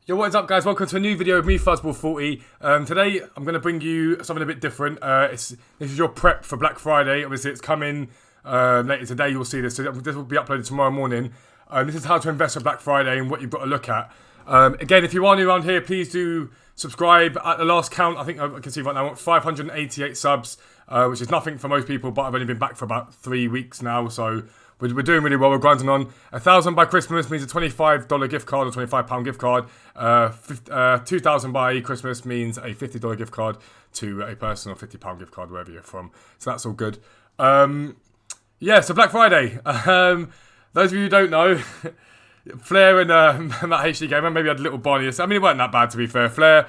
Yo, what is up, guys? Welcome to a new video of me, Fuzzball40. Today, I'm going to bring you something a bit different. This is your prep for Black Friday. Obviously, it's coming later today. You'll see this. So this will be uploaded tomorrow morning. This is how to invest for Black Friday and what you've got to look at. Again, if you are new around here, please do subscribe. At the last count, I think I can see right now, 588 subs, which is nothing for most people, but I've only been back for about 3 weeks now, so we're doing really well. We're grinding on. 1,000 by Christmas means a $25 gift card or £25 gift card. 2,000 by Christmas means a $50 gift card to a personal £50 gift card wherever you're from. So that's all good. Yeah, so Black Friday. Those of you who don't know, Flair and Matt HD Gamer maybe had a little bias. I mean, it wasn't that bad, to be fair. Flair,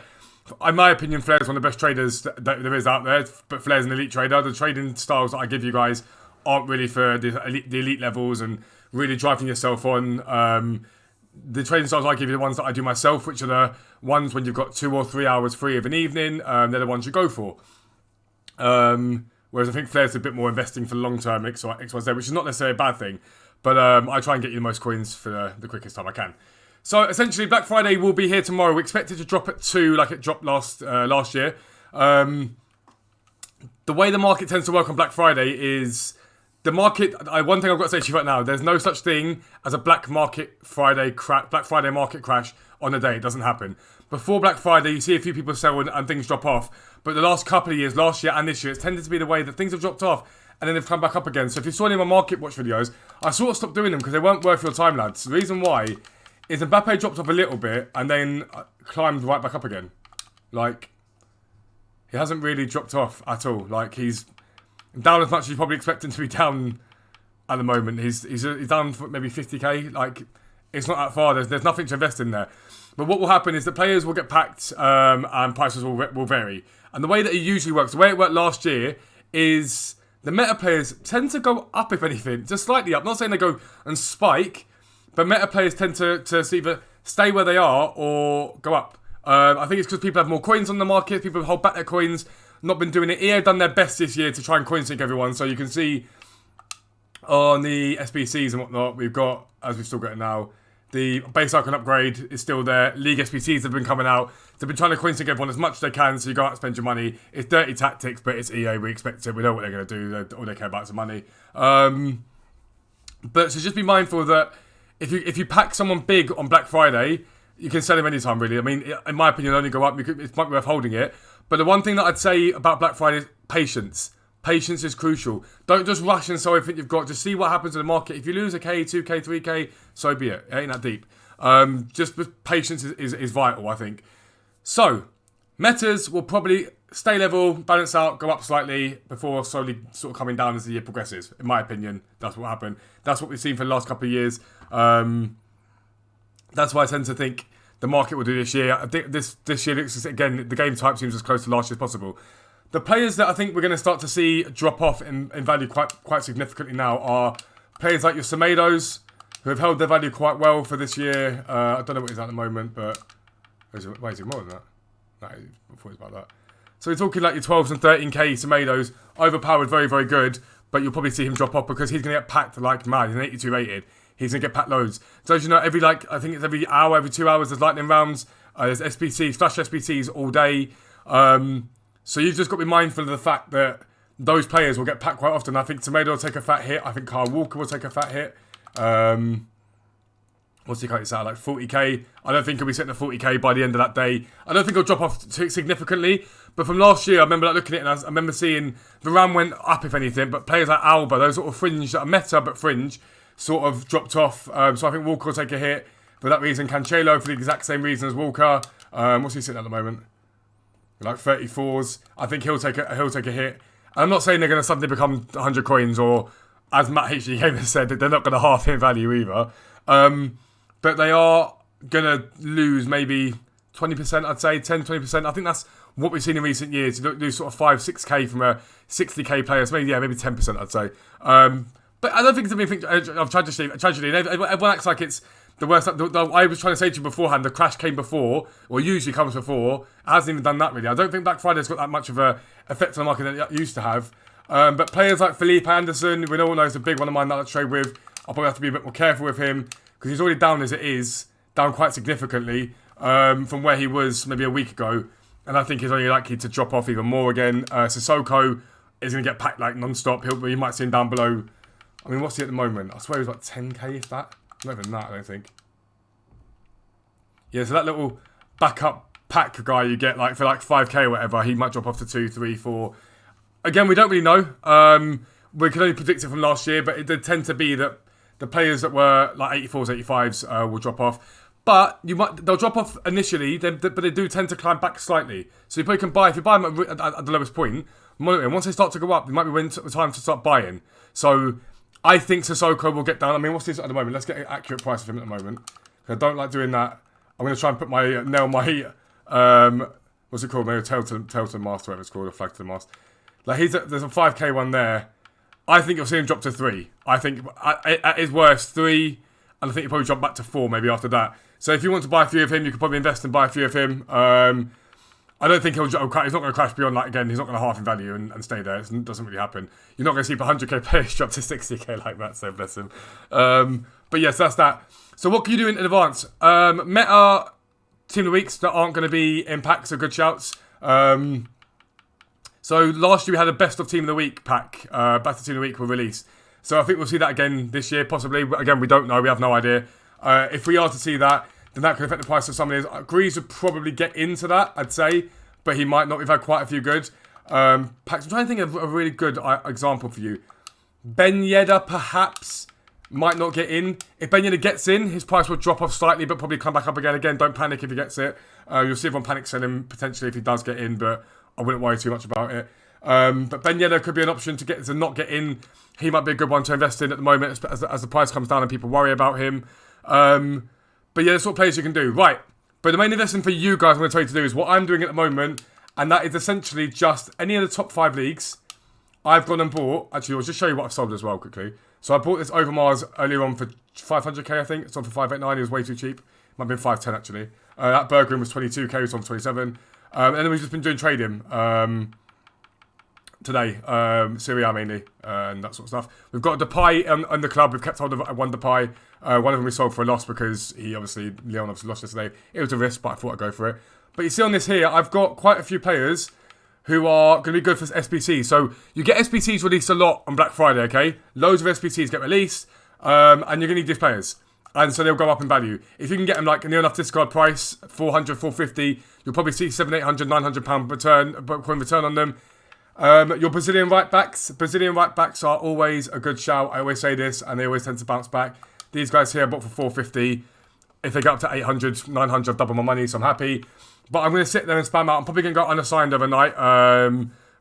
in my opinion, Flair is one of the best traders that there is out there. But Flair's an elite trader. The trading styles that I give you guys aren't really for the elite levels and really driving yourself on. The trading styles I give you are the ones that I do myself, which are the ones when you've got 2 or 3 hours free of an evening. They're the ones you go for. Whereas I think Flair's a bit more investing for long-term XYZ, which is not necessarily a bad thing. But I try and get you the most coins for the quickest time I can. So essentially, Black Friday will be here tomorrow. We expect it to drop at 2 like it dropped last year. The way the market tends to work on Black Friday is the market. One thing I've got to say to you right now: there's no such thing as a Black Friday market crash on a day. It doesn't happen. Before Black Friday, you see a few people sell and things drop off. But the last couple of years, last year and this year, it's tended to be the way that things have dropped off and then they've come back up again. So if you saw any of my market watch videos, I sort of stopped doing them because they weren't worth your time, lads. The reason why is Mbappe dropped off a little bit and then climbed right back up again. Like, he hasn't really dropped off at all. Like, he's down as much as you probably expect him to be down at the moment. He's down for maybe 50k. Like, it's not that far. There's nothing to invest in there. But what will happen is the players will get packed and prices will vary. And the way that it usually works, the way it worked last year, is the meta players tend to go up, if anything, just slightly up. I'm not saying they go and spike, but meta players tend to either stay where they are or go up. I think it's because people have more coins on the market. People hold back their coins, not been doing it. EA have done their best this year to try and coin sync everyone. So you can see on the SBCs and whatnot, we've got, as we've still got it now, the base icon upgrade is still there. League SBCs have been coming out. They've been trying to coin sync everyone as much as they can, so you go out and spend your money. It's dirty tactics, but it's EA. We expect it. We know what they're going to do. All they care about is the money. But so just be mindful that if you pack someone big on Black Friday, you can sell him anytime, really. I mean, in my opinion, only go up. It might be worth holding it. But the one thing that I'd say about Black Friday is patience. Patience is crucial. Don't just rush and sell everything you've got. Just see what happens in the market. If you lose a K, 2K, 3K, so be it. It ain't that deep. Just patience is vital, I think. So, metas will probably stay level, balance out, go up slightly before slowly sort of coming down as the year progresses. In my opinion, that's what happened. That's what we've seen for the last couple of years. That's why I tend to think the market will do this year. I think this year looks, again, the game type seems as close to last year as possible. The players that I think we're going to start to see drop off in value quite significantly now are players like your Semedos, who have held their value quite well for this year. I don't know what he's at the moment, but wait, is it more than that? No, before it's about that. So we're talking like your 12s and 13k Semedos, overpowered, very, very good, but you'll probably see him drop off because he's going to get packed like mad. He's an 82 rated. He's going to get packed loads. So as you know, I think it's every hour, every 2 hours, there's lightning rounds. There's SPCs, flash SPCs all day. So you've just got to be mindful of the fact that those players will get packed quite often. I think Tomato will take a fat hit. I think Kyle Walker will take a fat hit. What's he currently at? Like 40k. I don't think he'll be sitting at 40k by the end of that day. I don't think he'll drop off significantly. But from last year, I remember looking at it and I remember seeing Varane went up, if anything. But players like Alba, those sort of fringe that are meta but fringe, sort of dropped off. So I think Walker will take a hit for that reason. Cancelo for the exact same reason as Walker. What's he sitting at the moment? Like 34s. I think he'll take a hit. And I'm not saying they're going to suddenly become 100 coins or, as Matt HD Gamer said, that they're not going to half in value either. But they are going to lose maybe 20%, I'd say, 10-20%. I think that's what we've seen in recent years. You lose sort of 5-6k from a 60k player. So maybe 10%, I'd say. But I don't think it's anything of tragedy. Everyone acts like it's the worst. I was trying to say to you beforehand, the crash came before, or usually comes before. It hasn't even done that, really. I don't think Black Friday's got that much of an effect on the market that it used to have. But players like Felipe Anderson, we all know is a big one of mine that I trade with. I'll probably have to be a bit more careful with him because he's already down as it is, down quite significantly. from where he was maybe a week ago. And I think he's only likely to drop off even more again. Sissoko is going to get packed like non-stop. You might see him down below. I mean, what's he at the moment? I swear he's like 10k, if that. Not even that, I don't think. Yeah, so that little backup pack guy you get like for like 5k or whatever, he might drop off to 2, 3, 4. Again, we don't really know. We can only predict it from last year, but it did tend to be that the players that were like 84s, 85s will drop off. But they'll drop off initially, but they do tend to climb back slightly. So you probably can buy, if you buy them at the lowest point, once they start to go up, it might be time to start buying. So I think Sissoko will get down. I mean, what's this at the moment? Let's get an accurate price of him at the moment. I don't like doing that. I'm going to try and put my nail my what's it called? Maybe tail to the mast, whatever it's called, or flag to the mast. Like there's a 5k one there. I think you'll see him drop to 3. I think at his worst 3, and I think he'll probably jump back to 4 maybe after that. So if you want to buy a few of him, you could probably invest and buy a few of him. I don't think he's not going to crash beyond that again. He's not going to half in value and stay there. It doesn't really happen. You're not going to see 100k players drop to 60k like that, so bless him. But yes, that's that. So what can you do in advance? Meta team of the weeks that aren't going to be in packs are good shouts. So last year we had a best of team of the week pack. Best of team of the week were released. So I think we'll see that again this year, possibly. Again, we don't know. We have no idea. If we are to see that, then that could affect the price of some of these. Greaves would probably get into that, I'd say, but he might not. We've had quite a few good packs. I'm trying to think of a really good example for you. Ben Yedder perhaps might not get in. If Ben Yedder gets in, his price will drop off slightly, but probably come back up again. Again, don't panic if he gets it. You'll see everyone panic sell him potentially if he does get in, but I wouldn't worry too much about it. But Ben Yedder could be an option to not get in. He might be a good one to invest in at the moment as the price comes down and people worry about him. But yeah, that's what players you can do. Right. But the main investing for you guys I'm going to tell you to do is what I'm doing at the moment. And that is essentially just any of the top 5 leagues I've gone and bought. Actually, I'll just show you what I've sold as well quickly. So I bought this Overmars earlier on for 500k, I think. It's on for 589. It was way too cheap. Might have been 510 actually. That Berggren was 22k. It's on for 27. And then we've just been doing trading today. Serie A mainly. And that sort of stuff. We've got Depay on the club. We've kept hold of one Depay. One of them we sold for a loss because Leon obviously lost yesterday. It was a risk, but I thought I'd go for it. But you see on this here, I've got quite a few players who are going to be good for SBC. So you get SBCs released a lot on Black Friday, okay? Loads of SBCs get released, and you're going to need these players. And so they'll go up in value. If you can get them like near enough discard price, 400, 450, you'll probably see 700, 800, 900 pound return on them. Your Brazilian right backs are always a good shout. I always say this, and they always tend to bounce back. These guys here I bought for 450. If they get up to 800, 900, I've doubled my money, so I'm happy. But I'm going to sit there and spam out. I'm probably going to go unassigned overnight,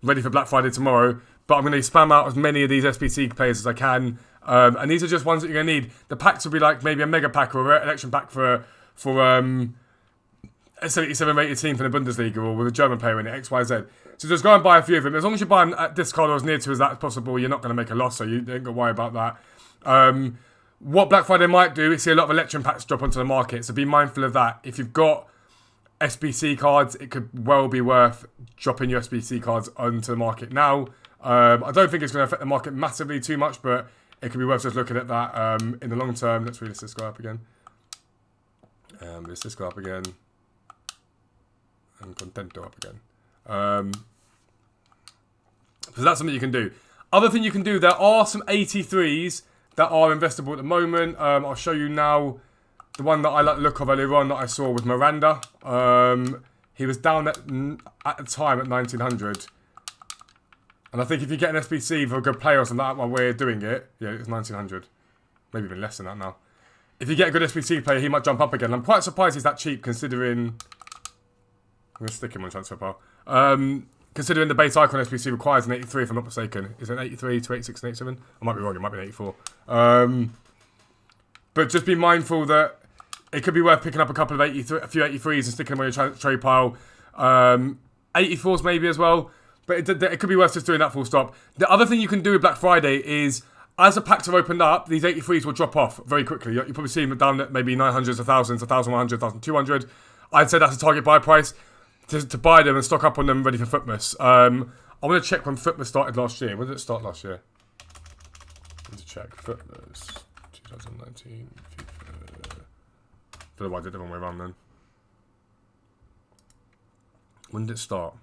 ready for Black Friday tomorrow. But I'm going to spam out as many of these SPC players as I can. And these are just ones that you're going to need. The packs will be like maybe a mega pack or an election pack for a 77 rated team from the Bundesliga or with a German player in it, X, Y, Z. So just go and buy a few of them. As long as you buy them at discard or as near to as that as possible, you're not going to make a loss, so you don't got to worry about that. What Black Friday might do is see a lot of election packs drop onto the market, so be mindful of that. If you've got SBC cards, it could well be worth dropping your SBC cards onto the market now. I don't think it's going to affect the market massively too much, but it could be worth just looking at that in the long term. Let's read this go up again. Let's go up again. And Contento up again. So that's something you can do. Other thing you can do, there are some 83s that are investable at the moment. I'll show you now. The one that I like the look of earlier on that I saw was Miranda. He was down at the time at 1900. And I think if you get an SBC for a good player or something, that one way of doing it, yeah, it's 1900. Maybe even less than that now. If you get a good SBC player, he might jump up again. I'm quite surprised he's that cheap considering... I'm going to stick him on transfer pile. Considering the base icon SBC requires an 83, if I'm not mistaken. Is it an 83 to 86 and 87? I might be wrong, it might be an 84. But just be mindful that it could be worth picking up a few 83s and sticking them on your trade pile. 84s maybe as well. But it could be worth just doing that full stop. The other thing you can do with Black Friday is, as the packs have opened up, these 83s will drop off very quickly. You'll probably see them down at maybe 900s, 1000s, 1100, 1200. I'd say that's a target buy price to buy them and stock up on them ready for Footmas. I want to check when Footmas started last year. When did it start last year? I need to check. Footmas 2019. I don't know why I did it the wrong way around then. When did it start?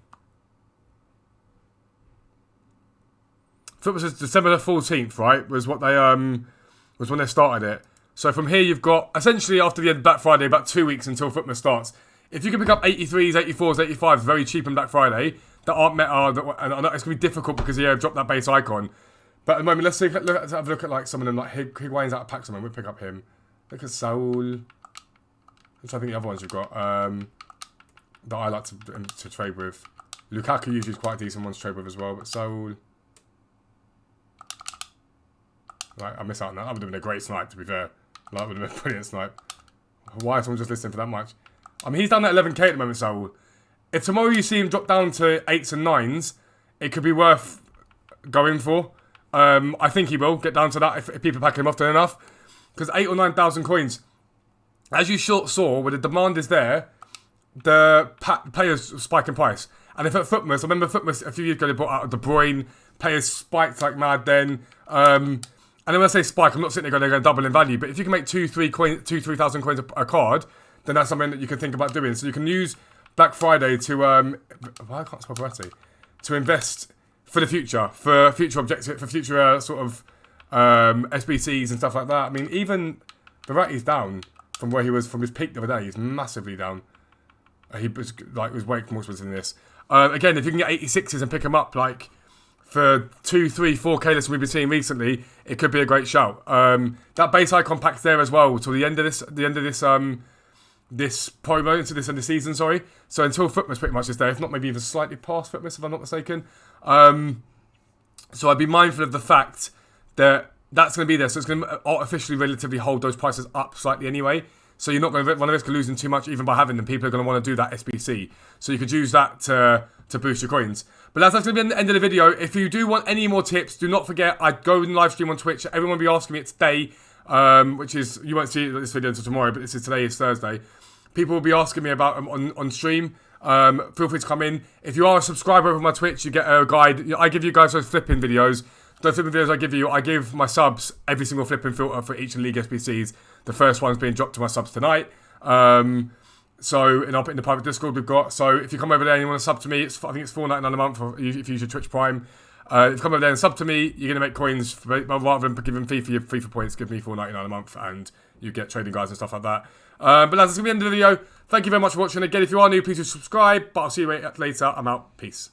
Football says December the 14th, right? Was what they was when they started it. So from here you've got essentially after the end of Black Friday, about 2 weeks until football starts. If you can pick up 83s, 84s, 85s very cheap on Black Friday that aren't meta, and I know it's gonna be difficult because dropped that base icon. But at the moment, let's have a look at like some of them, like Higuain's out of pack. Someone we'll pick up him. Look at Saul. I'm trying to think the other ones we've got that I like to trade with. Lukaku usually is quite a decent one to trade with as well, but Saul. Right, I miss out on that. That would have been a great snipe, to be fair. That would have been a brilliant snipe. Why is someone just listening for that much? I mean, he's down at 11k at the moment, Saul. If tomorrow you see him drop down to 8s and 9s, it could be worth going for. I think he will get down to that if people pack him often enough. Because 8,000 or 9,000 coins, as you saw, where the demand is there, the players spike in price. And if at FUTMAS, I remember FUTMAS a few years ago, they brought out De Bruyne, players spiked like mad then. And then when I say spike, I'm not sitting there going to double in value, but if you can make 3,000 coins a card, then that's something that you can think about doing. So you can use Black Friday to, why I can't spell Berretti, to invest for the future, for future objectives, for future sort of SBCs and stuff like that. I mean, even Berretti's down from where he was from his peak the other day. He's massively down. He was way more expensive than this. Again, if you can get 86s and pick them up, like for 2, 3, 4k that's we've been seeing recently, it could be a great shout. That base icon pack's there as well till the end of this this promo, into this end of the season, sorry. So until FUTMAS pretty much is there, if not maybe even slightly past FUTMAS, if I'm not mistaken. So I'd be mindful of the fact that that's going to be there. So it's going to artificially relatively hold those prices up slightly anyway. So you're not going to run the risk of losing too much even by having them. People are going to want to do that SBC. So you could use that to boost your coins. But that's going to be the end of the video. If you do want any more tips, do not forget, I go and live stream on Twitch. Everyone will be asking me it today, which is, you won't see this video until tomorrow, but this is today, is Thursday. People will be asking me about them on stream. Feel free to come in. If you are a subscriber over my Twitch, you get a guide. I give you guys those flipping videos. Those flipping videos I give my subs every single flipping filter for each league SBCs. The first one's being dropped to my subs tonight. And I'll put in the private Discord we've got. So if you come over there and you want to sub to me, I think it's $4.99 a month if you use your Twitch Prime. If you come over there and sub to me, you're going to make coins. Rather than giving FIFA points, give me $4.99 a month and you get trading guides and stuff like that. But that's going to be the end of the video. Thank you very much for watching. Again, if you are new, please do subscribe. But I'll see you later. I'm out. Peace.